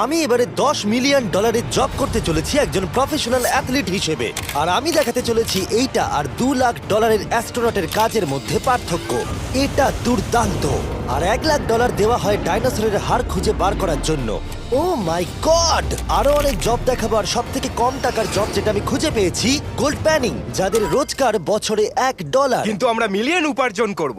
আমি এবারে $10 million job করতে চলেছি একজন প্রফেশনাল অ্যাথলিট হিসেবে। আর আমি দেখাতে চলেছি এইটা আর $2 লাখ অ্যাস্ট্রোনটের কাজের মধ্যে পার্থক্য। এটা দুর্দান্ত। আর $1 লাখ দেওয়া হয় ডাইনোসরের হাড় খুঁজে বার করার জন্য। ও মাই গড! আরো অনেক জব দেখাবো, আর সব থেকে কম টাকার জব যেটা আমি খুঁজে পেয়েছি, গোল্ড প্যানিং, যাদের রোজগার বছরে $1। কিন্তু আমরা মিলিয়ন উপার্জন করব।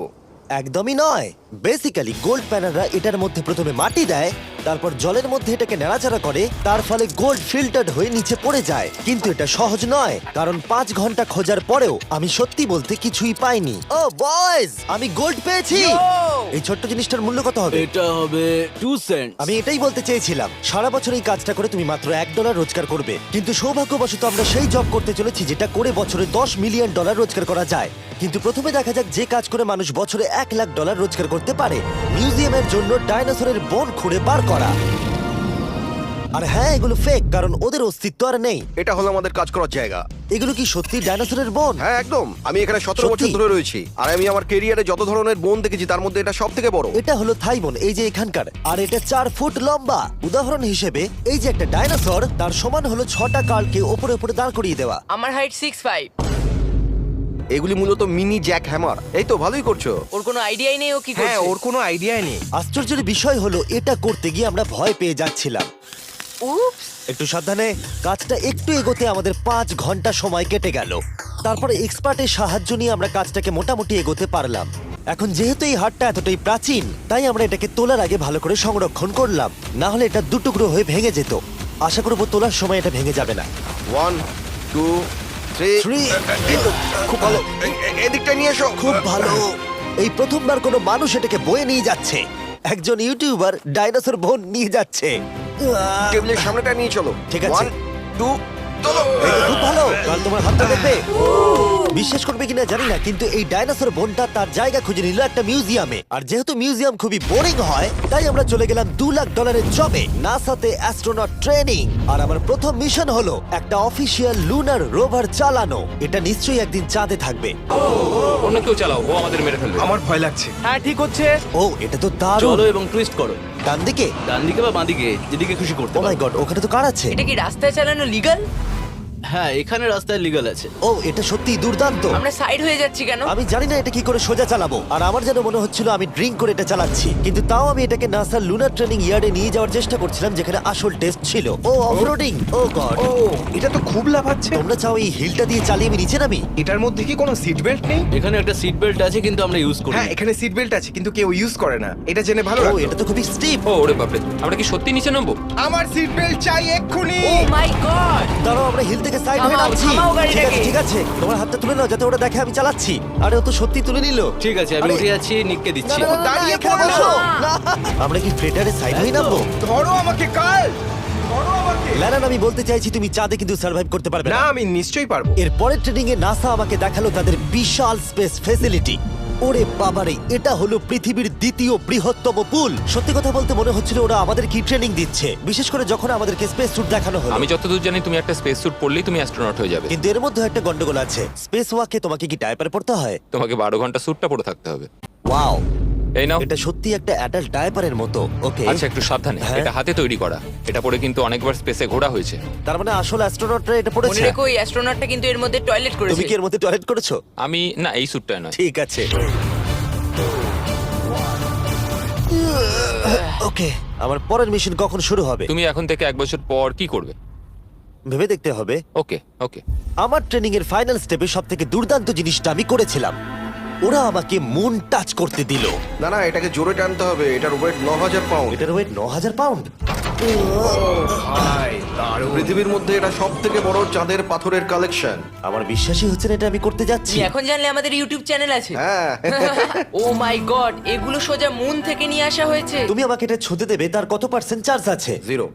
একদমই নয়। বেসিক্যালি গোল্ড প্যানাররা এটার মধ্যে প্রথমে মাটি দেয়, তারপর জলের মধ্যে এটাকে নাড়াচাড়া করে, তার ফলে গোল্ড ফিল্টার্ড হয়ে নিচে পড়ে যায়। কিন্তু এটা সহজ নয়, কারণ 5 ঘন্টা খোঁজার পরেও আমি সত্যি বলতে কিছুই পাইনি। ও বয়েজ, আমি গোল্ড পেয়েছি। এই ছোট্ট জিনিসটার মূল্য কত হবে? এটা হবে 2 সেন্ট। আমি এটাই বলতে চেয়েছিলাম। সারা বছর এই কাজটা করে তুমি মাত্র $1 রোজগার করবে, কিন্তু সৌভাগ্যবশত আমরা সেই জব করতে চলেছি যেটা করে বছরে $10 মিলিয়ন রোজগার করা যায়। কিন্তু প্রথমে দেখা যাক যে কাজ করে মানুষ বছরে $1 লাখ রোজগার করতে পারে। মিউজিয়ামের জন্য ডাইনোসরের বোন খুঁড়ে বার করা। আর হ্যাঁ, এগুলো ফেক, কারণ ওদের অস্তিত্ব আর নেই। এটা হলো আমাদের কাজ করার জায়গা। এগুলো কি সত্যি ডাইনোসরের বোন? হ্যাঁ একদম, আমি এখানে 17 বছর সত্যি? ধরে রয়েছি, আর আমি আমার কেরিয়ারে যত ধরনের বোন দেখেছি তার মধ্যে এটা সব থেকে বড়। এটা হলো থাই বোন, এই যে এখানকার, আর এটা 4 ফুট লম্বা। উদাহরণ হিসেবে এই যে একটা ডাইনোসর, তার সমান হলো 6টা কালকে ওপরে ওপরে দাঁড় করিয়ে দেওয়া। আমার হাইট 6'5". এগুলি মূলত মিনি জ্যাক হ্যামার। এই তো ভালোই করছো। ওর কোনো আইডিয়াই নেই ও কি হ্যাঁ, করছে। ওর কোনো আইডিয়াই নেই। আশ্চর্যের বিষয় হলো এটা করতে গিয়ে আমরা ভয় পেয়ে যাচ্ছিলাম। উপস। একটু সাবধানে। কাজটা একটু এগোতে আমাদের 5 ঘন্টা সময় কেটে গেল। তারপরে এক্সপার্টের সাহায্য নিয়ে আমরা কাজটাকে মোটামুটি এগোতে পারলাম। এখন যেহেতু এই হাটটা এতটাই প্রাচীন, তাই আমরা এটাকে তোলার আগে ভালো করে সংরক্ষণ করলাম, না হলে এটা দুটুকরো হয়ে ভেঙে যেত। আশা করবো তোলার সময় এটা ভেঙে যাবে না। 1 2 3 Three. খুব ভালো। এদিকটা নিয়ে এসো। খুব ভালো। এই প্রথমবার কোনো মানুষ এটাকে বয়ে নিয়ে যাচ্ছে। একজন ইউটিউবার ডাইনোসর বোন নিয়ে যাচ্ছে। টেবিলের সামনেটা নিয়ে চলো। ঠিক আছে। 1 2 চলো। এটা খুব ভালো। কাল তোমার হাতটা দেখবে। বিশ্বাস করবে কিনা জানি না, কিন্তু এই ডাইনোসর বোনটা তার জায়গা খুঁজে নিল একটা মিউজিয়ামে। আর যেহেতু মিউজিয়াম খুবই বোরিং হয়, তাই আমরা চলে গেলাম $2 লাখ জবে, নাসাতে অ্যাস্ট্রোনট ট্রেনিং। আর আমার প্রথম মিশন হলো একটা অফিসিয়াল লুনার রোভার চালানো। এটা নিশ্চয়ই একদিন চাঁদে থাকবে। অন্য কেউ চালাও, ও আমাদের মেরে ফেলবে। আমার ভয় লাগছে। হ্যাঁ ঠিক হচ্ছে। ও, এটা তো দারুণ। চলো এবং টুইস্ট করো, ডান দিকে। ডান দিকে বা বাঁ দিকে, যেদিকে খুশি করতে ও মাই পারো। গড, ওখানে তো কার আছে? এটা কি রাস্তায় চালানো লিগ্যাল? হ্যাঁ, এখানে রাস্তায় লিগ্যাল আছে। ও, এটা সত্যি দুর্দান্ত। আমরা সাইড হয়ে যাচ্ছি কেন? আমি জানি না এটা কি করে সোজা চালাবো, আর আমার যেন মনে হচ্ছিল আমি ড্রিঙ্ক করে এটা চালাচ্ছি। কিন্তু তাও আমি এটাকে নাসার লুনার ট্রেনিং ইয়ার্ডে নিয়ে যাওয়ার চেষ্টা করছিলাম, যেখানে আসল টেস্ট ছিল। ও অফরোডিং। ও গড। ও, এটা তো খুব লাফাচ্ছে। তোমরা চাও এই হিলটা দিয়ে চালিয়ে আমি নিচে নামি? এটার মধ্যে কি কোনো সিট বেল্ট নেই? এখানে একটা সিট বেল্ট আছে, কিন্তু আমরা ইউজ করি না। হ্যাঁ, এখানে সিট বেল্ট আছে কিন্তু কেউ ইউজ করে না। এটা জেনে ভালো ও, লাগলো। এটা তো খুবই স্টিপ। ও ওরে বাপরে, আমরা কি সত্যি নিচে নামবো? আমার সিট বেল্ট চাই এক্ষুনি। ও মাই গড! দাঁড়াও, আমরা হিল থেকে সাইড হয়ে থামাও, নামছি। থামাও ঠিক আছে, গাড়িটাকে। ঠিক আছে, তোমার হাতটা তুলে নাও যাতে ওরা দেখে আমি চালাচ্ছি। আরে ও তো সত্যি তুলে নিল। ঠিক আছে, আমি আরে, উঠে যাচ্ছি, নিককে না, দিচ্ছি। না, না, না, দাঁড়িয়ে এখানে পড়ো না। বসো। না। আমরা কি ফ্রেটারে সাইড হয়ে নামবো? ধরো আমাকে কাল। ধরো আমাকে। ল্যারান, আমি বলতে চাইছি তুমি চাঁদে কিন্তু সার্ভাইভ করতে পারবে না, না। আমি নিশ্চয়ই পারবো। এর পরের ট্রেনিং এ নাসা আমাকে দেখালো তাদের বিশাল স্পেস ফেসিলিটি। ওরে বাবারে, এটা হলো পৃথিবীর দ্বিতীয় বৃহত্তম পুল। সত্যি কথা বলতে মনে হচ্ছিল ওরা আমাদের কি ট্রেনিং দিচ্ছে, বিশেষ করে যখন আমাদেরকে স্পেস স্যুট দেখানো হলো। আমি যতদূর জানি তুমি একটা স্পেস স্যুট পরলেই তুমি অ্যাস্ট্রোনট হয়ে যাবে। কিন্তু এর মধ্যে একটা গন্ডগোল আছে। স্পেস ওয়াকে তোমাকে কি ডায়াপার পড়তে হয়? তোমাকে 12 ঘন্টা স্যুটটা পরে থাকতে হবে। ওয়াও, এই নাও। এটা সত্যি একটা অ্যাডাল্ট ডায়াপারের মতো। ওকে, আচ্ছা, একটু সাবধানে। হ্যাঁ। এটা হাতে তৈরি করা। এটা পরে কিন্তু অনেকবার স্পেসে ঘোরা হয়েছে। তার মানে আসল অ্যাস্ট্রোনটরা এটা মনে পড়েছে। রেখো, ওই অ্যাস্ট্রোনটটা কিন্তু এর মধ্যে টয়লেট তুমি করেছে। কি এর মধ্যে টয়লেট করেছো? আমি না, এই স্যুটটা নয়। ঠিক আছে। ওকে, আমার পরের মিশন কখন শুরু হবে তুমি এখন থেকে 1 বছর পর কি করবে? ভেবে দেখতে হবে। ওকে ওকে। আমার ট্রেনিং এর ফাইনাল স্টেপে সবথেকে দুর্দান্ত জিনিসটা আমি করেছিলাম। ওরা আমাকে মুন টাচ করতে দিল। না না, এটাকে জোরে টানতে হবে। এটার ওয়েট 9000 পাউন্ড। এটার ওয়েট 9000 পাউন্ড। ভাই, দারুণ। পৃথিবীর মধ্যে এটা সব থেকে বড় চাঁদের পাথরের কালেকশন। আমার বিশ্বাসই হচ্ছে না এটা আমি করতে যাচ্ছি। তুমি এখন জানলে আমাদের ইউটিউব চ্যানেল আছে। হ্যাঁ। ও মাই গড, এগুলো সোজা মুন থেকে নিয়ে আসা হয়েছে। তুমি আমাকে এটা ছুঁতে দেবে, তার কত পার্সেন্ট চার্জ আছে? 0।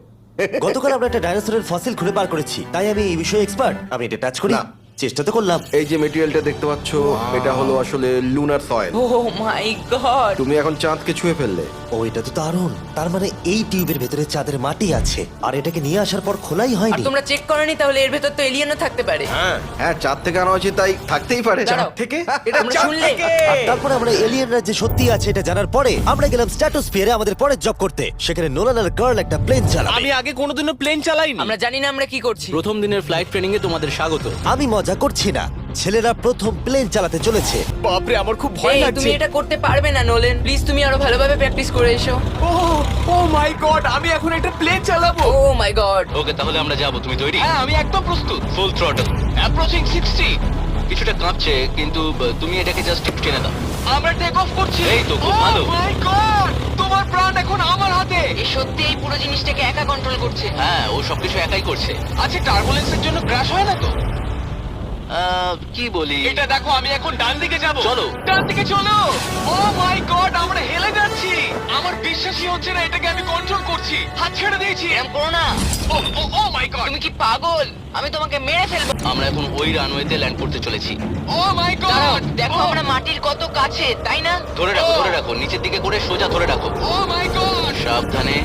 গতকাল আমরা একটা ডাইনোসরের ফসিল খুঁজে বার করেছি, তাই আমি এই বিষয়ে এক্সপার্ট। আমি এটা টাচ করি। না। চেষ্টা তো করলাম। এই যে মেটেরিয়ালটা দেখতে পাচ্ছ, এটা হলো আসলে লুনার সয়েল। ও মাই গড তুমি এখন চাঁদকে ছুঁয়ে ফেললে। ও এটা তো দারুণ। তার মানে এই টিউবের ভেতরে চাঁদের মাটি আছে, আর এটাকে নিয়ে আসার পর খোলাই আর হয়নি। তোমরা চেক করনি তাহলে এর ভেতর তো এলিয়েনও থাকতে পারে। হ্যাঁ, চাঁদ থেকে আনা হয়েছে, তাই থাকতেই পারে। দাঁড়াও। থেকে এটা আমরা চাঁদ শুনলে? থেকে। আর তারপরে আমরা এলিয়েনরা যে সত্যি আছে এটা জানার পরে আমরা গেলাম স্ট্র্যাটোস্ফিয়ারে আমাদের পরের জব করতে। সেখানে নোলান আর কার্ল একটা প্লেন চালাবে। আমি আগে কোনোদিনও প্লেন চালাইনি। আমরা জানি না আমরা কি করছি। প্রথম দিনের ফ্লাইট ট্রেনিং এ তোমাদের স্বাগত। আমি মজা করছি না, ছেলেরা প্রথম প্লেন চালাতে চলেছে। বাপরে, আমার খুব এই, তুমি এটা করতে পারবে না নোলেন, প্লিজ তুমি আরো ভালোভাবে প্র্যাকটিস করে এসো। ও মাই গড, আমি এখন একটা প্লেন চালাবো। ও মাই গড। ওকে, তাহলে আমরা যাব। তুমি তৈরি? হ্যাঁ, আমি একদম প্রস্তুত। Full throttle, approaching 60। কিছুটা কাঁপছে, কিন্তু তুমি এটাকে জাস্ট একটু টেনে দাও। আমরা টেক অফ করছি। এই তো, খুব ভালো। ও মাই গড, তোমার প্রাণ এখন আমার হাতে। এই সত্যি এই পুরো জিনিসটাকে একা কন্ট্রোল করছে। হ্যাঁ, ও সবকিছু একাই করছে। আচ্ছা, টার্বুলেন্সের জন্য ক্র্যাশ হয় না তো? কি বলি, এটা দেখো, আমি এখন ডান দিকে যাব। চলো, ডান দিকে চলো। ও মাই গড, আমরা হেলে যাচ্ছি। আমার বিশ্বাসই হচ্ছে না এটাকে আমি কন্ট্রোল করছি। হাত ছেড়ে দিয়েছি। এরকম করো না। ও মাই গড, তুমি কি পাগল? আমি তোমাকে মেরে ফেলবো। আমরা এখন ওই রানওয়েতে ল্যান্ড করতে চলেছি। ও মাই দাঁড়াও, গড, দেখো আমরা মাটির কত কাছে, তাই না? ধরে রাখো, ধরে রাখো, নিচের দিকে করে সোজা ধরে রাখো। ও মাই গড, সাবধানে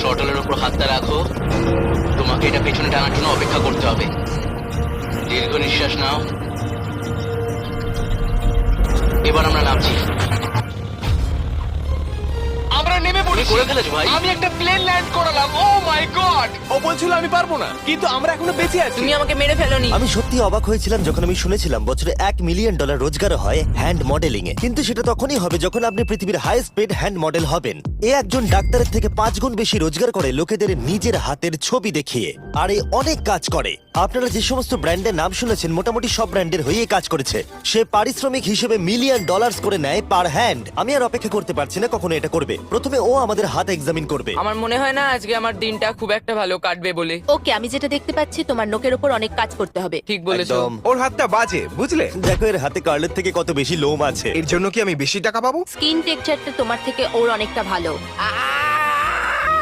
শটলের উপর হাতটা রাখো। তোমাকে এটা পেছনে টানার জন্য অপেক্ষা করতে হবে। দীর্ঘ নিঃশ্বাস নাও। এবার আমরা নামছি। আমরা নেমে পড়ি। করে ফেলেছো ভাই। আমি একটা প্লেন ল্যান্ড করালাম। ও মাই গড। ও বলছিল আমি পারবো না, কিন্তু আমরা এখনো বেঁচে আছি। তুমি আমাকে মেরে ফেলোনি। আমি সত্যি অবাক হয়েছিলাম যখন আমি শুনেছিলাম বছরে $1 মিলিয়ন রোজগার হয় হ্যান্ড মডেলিং এ। কিন্তু সেটা তখনই হবে যখন আপনি পৃথিবীর হাইয়েস্ট পেড হ্যান্ড মডেল হবেন। এ একজন ডাক্তারের থেকে 5 গুণ বেশি রোজগার করে লোকেদের নিজের হাতের ছবি দেখিয়ে। আর এ অনেক কাজ করে। আপনারা যে সমস্ত ব্র্যান্ডের নাম শুনেছেন মোটামুটি সব ব্র্যান্ডের হয়ে কাজ করেছে। সে পারিশ্রমিক হিসেবে $1 মিলিয়ন করে নেয় পার হ্যান্ড। আমি আর অপেক্ষা করতে পারছি না কখনো এটা করবে। প্রথমে ও আমাদের হাত এক্সামিন করবে। আমার মনে হয় না আজকে আমার দিনটা খুব একটা ভালো কাটবে বলে। ওকে, আমি যেটা দেখতে পাচ্ছি তোমার নোকের ওপর অনেক কাজ করতে হবে। ঠিক বলেছো। একদম। ওর হাতটা বাজে, বুঝলে? দেখো এর হাতে কার্লের থেকে কত বেশি লোম আছে। এর জন্য কি আমি বেশি টাকা পাবো? স্কিন টেক্সচারটা তোমার থেকে ওর অনেকটা ভালো।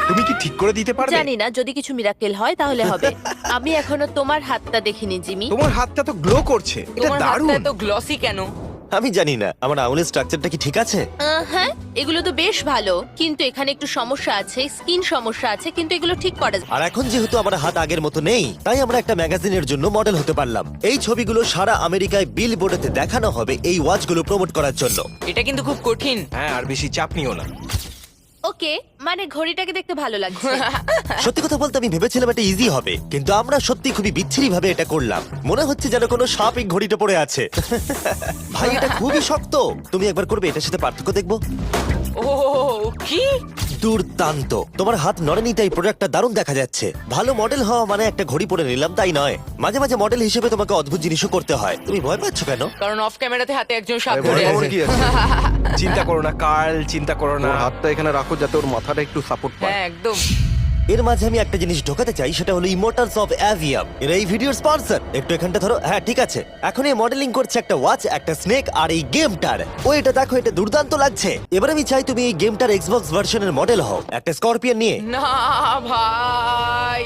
তুমি কি ঠিক করে দিতে পারবে? জানি না, যদি কিছু মিরাকেল হয় তাহলে হবে। আমি এখনো তোমার হাতটা দেখিনি জিমি। তোমার হাতটা তো গ্লো করছে, এটা তোমার হাতটা দারুণ। এত গ্লসি কেন? আমি জানি না আমার আঙুলের স্ট্রাকচারটা কি ঠিক আছে। হ্যাঁ, এগুলো তো বেশ ভালো, কিন্তু এখানে একটু সমস্যা আছে, স্কিন সমস্যা আছে, কিন্তু এগুলো ঠিক করা যায়। আর এখন যেহেতু আমার হাত আগের মতো নেই, তাই আমরা একটা ম্যাগাজিনের জন্য মডেল হতে পারলাম। এই ছবিগুলো সারা আমেরিকায় বিলবোর্ডেতে দেখানো হবে এই ওয়াচগুলো প্রমোট করার জন্য। এটা কিন্তু খুব কঠিন। হ্যাঁ, আর বেশি চাপ নিও না। ওকে, মানে ঘড়িটাকে দেখতে ভালো লাগছে। সত্যি কথা বলতে আমি ভেবেছিলাম এটা ইজি হবে, কিন্তু আমরা সত্যি খুবই বিচ্ছিরি ভাবে এটা করলাম। মনে হচ্ছে যেন কোনো সাপ এই ঘড়িটা পড়ে আছে। ভাই এটা খুবই শক্ত। তুমি একবার করবে, এটার সাথে পার্থক্য দেখবো। ও কি দুর্দান্ত। তোমার হাত নড়েনি তাই প্রোডাক্টটা দারুণ দেখা যাচ্ছে। ভালো মডেল হওয়া মানে একটা ঘড়ি পরে নিলাম তাই নয়। মাঝে মাঝে মডেল হিসেবে তোমাকে অদ্ভুত জিনিসও করতে হয়। তুমি ভয় পাচ্ছ কেন? কারণ অফ ক্যামেরাতে হাতে একজন সাপ আরে ধরে ভয় পাওয়ার আছে। কি আছে? চিন্তা করো না কার্ল, চিন্তা করো না। ওর হাতটা এখানে রাখো যাতে ওর মাথাটা একটু সাপোর্ট পায়। হ্যাঁ একদম। এর মাঝে আমি একটা জিনিস ঢোকাতে চাই, সেটা হলো ইমোর্টালস অফ অ্যাভিয়াম। এর এই ভিডিওর স্পন্সর। একটু এখানটা ধরো। হ্যাঁ ঠিক আছে। এখন এই মডেলিং করছে একটা ওয়াচ, একটা স্নেক আর এই গেমটার। ও এটা দেখো, এটা দুর্দান্ত লাগছে। এবার আমি চাই তুমি এই গেমটার এক্সবক্স ভার্সনের মডেল হও, একটা স্করপিয়ন নিয়ে। না ভাই।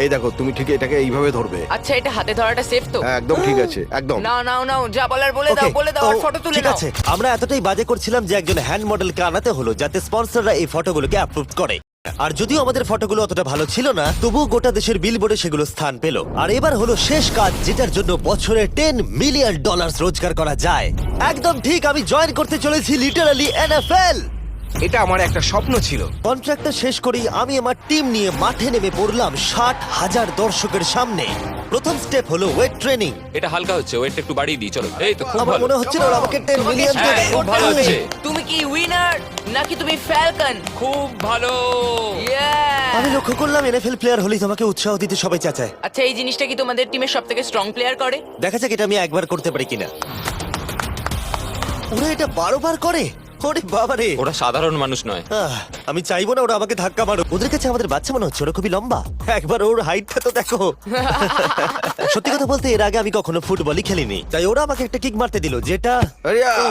এই দেখো, তুমি ঠিক এটাকে এইভাবে ধরবে। আচ্ছা, এটা হাতে ধরাটা সেফ তো? হ্যাঁ, একদম ঠিক আছে, একদম। নাও নাও নাও, যা বলার বলে দাও, Okay, বলে দাও, আর ও, ফটো তুলে ঠিক নাও। আছে। আমরা এতটাই বাজে করছিলাম যে একজন হ্যান্ড মডেলকে আনাতে হলো যাতে স্পন্সররা এই ফটোগুলোকে অ্যাপ্রুভ করে। আর যদিও আমাদের ফটোগুলো অতটা ভালো ছিল না, তবুও গোটা দেশের বিলবোর্ডে সেগুলো স্থান পেল। আর এবার হলো শেষ কাজ, যেটার জন্য বছরে $10 মিলিয়ন রোজগার করা যায়। একদম ঠিক, আমি জয়েন করতে চলেছি লিটারালি NFL। এটা আমার একটা স্বপ্ন ছিল। কন্ট্রাক্টটা শেষ করেই আমি আমার টিম নিয়ে মাঠে নেমে পড়লাম 60,000 দর্শকের সামনে। প্রথম স্টেপ হলো ওয়েট ট্রেনিং। এটা হালকা হচ্ছে, ওয়েটটা একটু বাড়িয়ে দিই। চলো, এই তো খুব আমার ভালো। মনে হচ্ছিল ওরা আমাকে 10 মিলিয়ন হ্যাঁ, দেবে। খুব ভালো হচ্ছে। তুমি কি উইনার নাকি তুমি ফ্যালকন? খুব ভালো। আমি লক্ষ্য করলাম NFL প্লেয়ার হলেই তোমাকে উৎসাহ দিতে সবাই চাচায়। আচ্ছা, এই জিনিসটা কি তোমাদের টিমের সবথেকে স্ট্রং প্লেয়ার করে? দেখা যাক এটা আমি একবার করতে পারি কিনা। ওরা এটা 12 বার করে। ওরে বাবারে। ওরা সাধারণ মানুষ নয়। আমি চাইবো না ওরা আমাকে ধাক্কা মারো। ওদের কাছে আমাদের বাচ্চা মনে হচ্ছে, ওরা খুবই লম্বা। একবার ওর হাইটটা তো দেখো। সত্যি কথা বলতে এর আগে আমি কখনো ফুটবলই খেলিনি, তাই ওরা আমাকে একটা কিক মারতে দিল, যেটা আরিয়া! ও,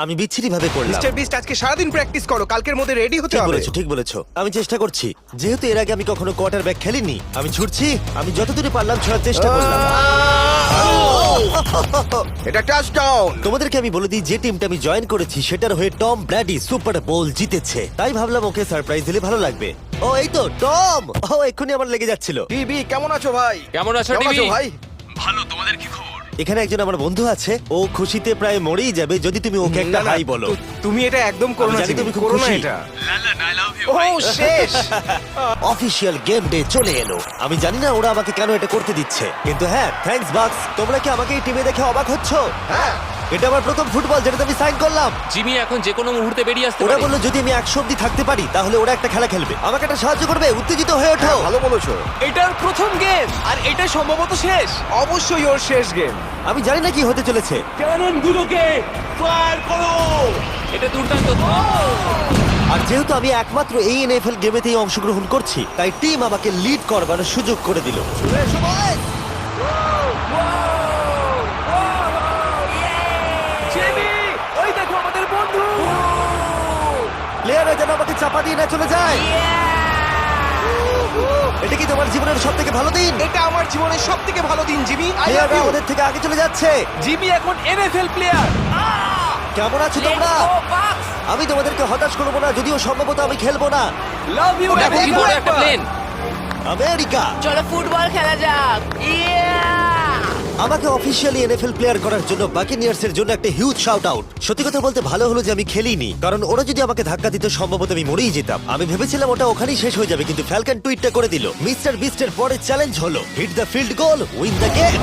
আমি বিচ্ছিরি ভাবে করলাম। মিস্টার বিস্ট আজকে সারাদিন প্র্যাকটিস করো, কালকের মধ্যে রেডি হতে ঠিক হবে। বলেছো, ঠিক বলেছো। আমি চেষ্টা করছি। যেহেতু এর আগে আমি কখনো কোয়ার্টারব্যাক খেলিনি, আমি ছুটছি। আমি যতদূরে পারলাম ছোড়ার চেষ্টা করলাম। এটা টাচডাউন। তোমাদেরকে আমি বলে দিই যে টিমটা আমি জয়েন করেছি সেটার হয়ে টম ব্র্যাডি সুপার বোল জিতেছে, তাই ভাবলাম ওকে সারপ্রাইজ দিলে ভালো লাগবে। ও এই তো টম, ও এক্ষুনি আমার লেগে যাচ্ছিল। টিভি কেমন আছো ভাই? কেমন আছো, কেমন আছো টিভি? ভাই? এখানে একজন আমার বন্ধু আছে, ও খুশিতে প্রায় মরেই যাবে যদি তুমি ওকে একটা না, না, হাই বলো। তুমি এটা একদম করো আমি না, জানি জিমি, তুমি খুব করো না খুশি। এটা। ও শেষ। অফিসিয়াল গেম ডে চলে এলো। আমি জানি না ওরা আমাকে কেন এটা করতে দিচ্ছে, কিন্তু হ্যাঁ থ্যাঙ্কস বাক্স। তোমরা কি আমাকে এই টিমে দেখে অবাক হচ্ছ? হ্যাঁ। এটা আমার প্রথম ফুটবল যেটাতে আমি সাইন করলাম। জিমি এখন যে কোনো মুহূর্তে বেরিয়ে আসতে ওরা পারে। বললো যদি আমি 100 অব্দি থাকতে পারি তাহলে ওরা একটা খেলা খেলবে, আমাকে একটা সাহায্য করবে। উত্তেজিত হয়ে ওঠো। হ্যাঁ, ভালো বলেছো। এটার প্রথম গেম আর এটা সম্ভবত শেষ। অবশ্যই ওর শেষ গেম। আমি জানি না কি হতে চলেছে। এটা দুর্দান্ত। আর যেহেতু আমি একমাত্র এই এনএফএল গেমেতেই অংশগ্রহণ করছি, তাই টিম আমাকে লিড করবার সুযোগ করে দিল। ওই দেখো আমাদের বন্ধু। প্লেয়াররা যেন আমাকে চাপা দিয়ে না চলে যায়। এটা কি তোমার জীবনের সব থেকে ভালো দিন? এটা আমার জীবনের সবথেকে ভালো দিন, জিমি। আই লাভ প্লেয়াররা ইউ। আমাদের থেকে আগে চলে যাচ্ছে। জিমি এখন এনএফএল প্লেয়ার। কেমন আছো তোমরা? আমি তোমাদেরকে হতাশ করবো না, যদিও সম্ভবত আমি খেলবো না। Love you. দেখো কি বড় একটা প্লেন। আমেরিকা চলো ফুটবল খেলা যাক। আমাকে অফিসিয়ালি এনএফএল প্লেয়ার করার জন্য বাকিনিয়ার্সের জন্য একটা হিউজ শাউট আউট। সত্যি কথা বলতে ভালো হলো যে আমি খেলিনি, কারণ ওরা যদি আমাকে ধাক্কা দিত সম্ভবত আমি মরেই যেতাম। আমি ভেবেছিলাম ওটা ওখানেই শেষ হয়ে যাবে, কিন্তু ফ্যালকন টুইটটা করে দিল। মিস্টার বিস্টের পরের চ্যালেঞ্জ হলো hit the field goal, win the game.